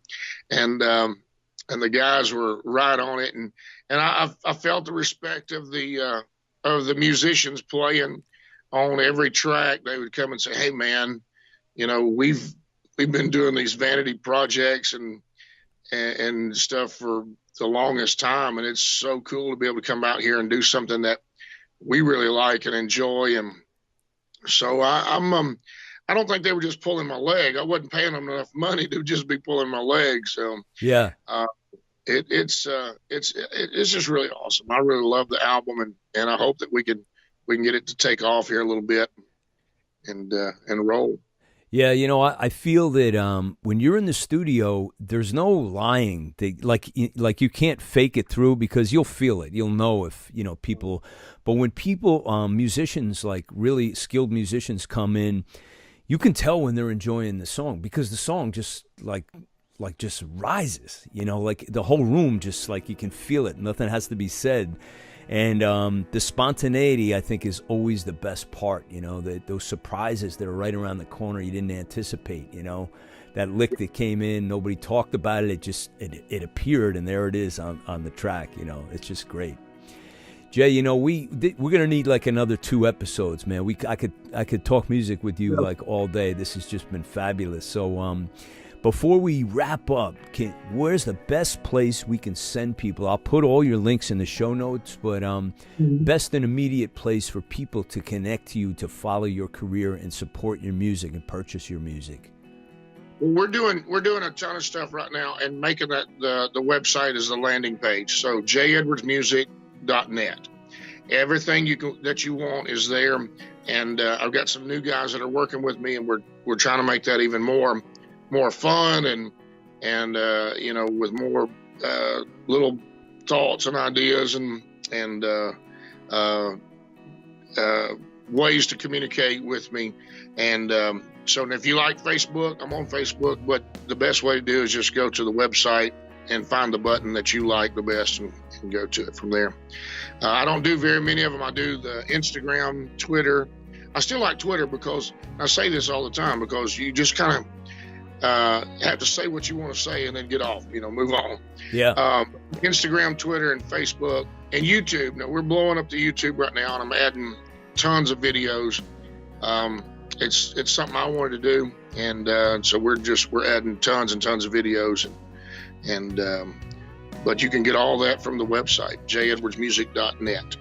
and the guys were right on it, and I felt the respect of the musicians playing on every track. They would come and say, "Hey, man, we've been doing these vanity projects and stuff for the longest time, and it's so cool to be able to come out here and do something that we really like and enjoy." And so I don't think they were just pulling my leg. I wasn't paying them enough money to just be pulling my leg. So yeah, it's just really awesome. I really love the album, and I hope that we can get it to take off here a little bit and roll. Yeah, I feel that when you're in the studio, there's no lying. Like you can't fake it through, because you'll feel it. You'll know if people. But when people, musicians, like really skilled musicians, come in, you can tell when they're enjoying the song, because the song just like just rises, like the whole room, just like you can feel it. Nothing has to be said. And the spontaneity, I think, is always the best part, those surprises that are right around the corner you didn't anticipate, that lick that came in, nobody talked about it, it appeared, and there it is on the track, it's just great. Jay, we're gonna need like another 2 episodes, man. I could talk music with you like all day. This has just been fabulous. So before we wrap up, where's the best place we can send people? I'll put all your links in the show notes, but best and immediate place for people to connect to you, to follow your career and support your music and purchase your music. Well, we're doing a ton of stuff right now, and making that the website is the landing page. So jayedwardsmusic.net. Everything that you want is there, and I've got some new guys that are working with me, and we're trying to make that even more fun and with more little thoughts and ideas and ways to communicate with me. And so if you like Facebook, I'm on Facebook, but the best way to do is just go to the website and find the button that you like the best and go to it from there. I don't do very many of them. I do the Instagram, Twitter. I still like Twitter because I say this all the time, because you just kind of have to say what you want to say and then get off, move on. Yeah. Instagram, Twitter, and Facebook, and YouTube. Now, we're blowing up the YouTube right now, and I'm adding tons of videos. It's something I wanted to do, and so we're adding tons and tons of videos, and but you can get all that from the website, jayedwardsmusic.net.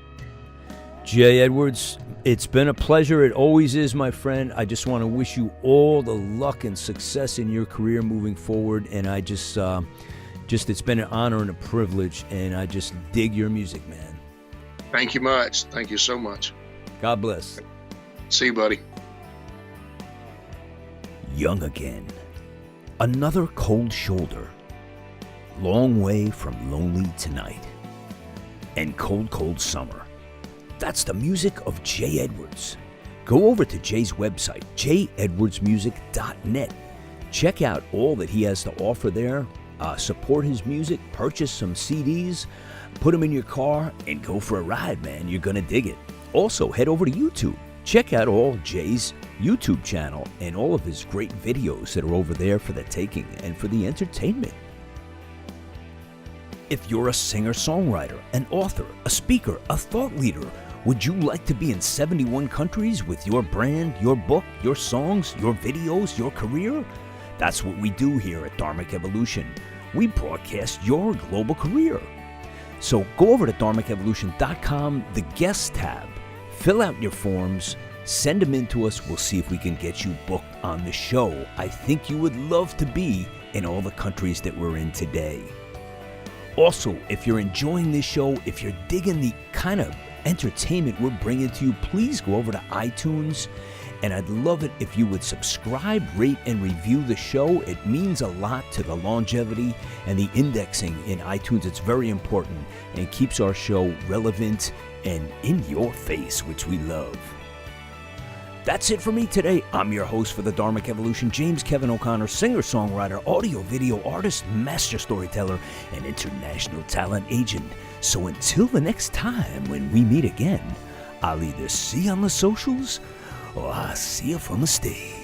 Jay Edwards, it's been a pleasure. It always is, my friend. I just want to wish you all the luck and success in your career moving forward. And I just it's been an honor and a privilege, and I just dig your music, man. Thank you much. Thank you so much. God bless. See you, buddy. Young again. Another cold shoulder. Long way from lonely tonight. And cold, cold summer. That's the music of Jay Edwards. Go over to Jay's website, jayedwardsmusic.net. Check out all that he has to offer there. Support his music, purchase some CDs, put them in your car, and go for a ride, man. You're going to dig it. Also, head over to YouTube. Check out all Jay's YouTube channel and all of his great videos that are over there for the taking and for the entertainment. If you're a singer-songwriter, an author, a speaker, a thought leader, would you like to be in 71 countries with your brand, your book, your songs, your videos, your career? That's what we do here at Dharmic Evolution. We broadcast your global career. So go over to dharmicevolution.com, the guest tab, fill out your forms, send them in to us. We'll see if we can get you booked on the show. I think you would love to be in all the countries that we're in today. Also, if you're enjoying this show, if you're digging the kind of entertainment we're bringing to you, please go over to iTunes, and I'd love it if you would subscribe, rate, and review the show. It means a lot to the longevity and the indexing in iTunes. It's very important and keeps our show relevant and in your face, which we love. That's it for me today. I'm your host for the Dharmic Evolution, James Kevin O'Connor, singer-songwriter, audio-video artist, master storyteller, and international talent agent. So until the next time when we meet again, I'll either see you on the socials or I'll see you from the stage.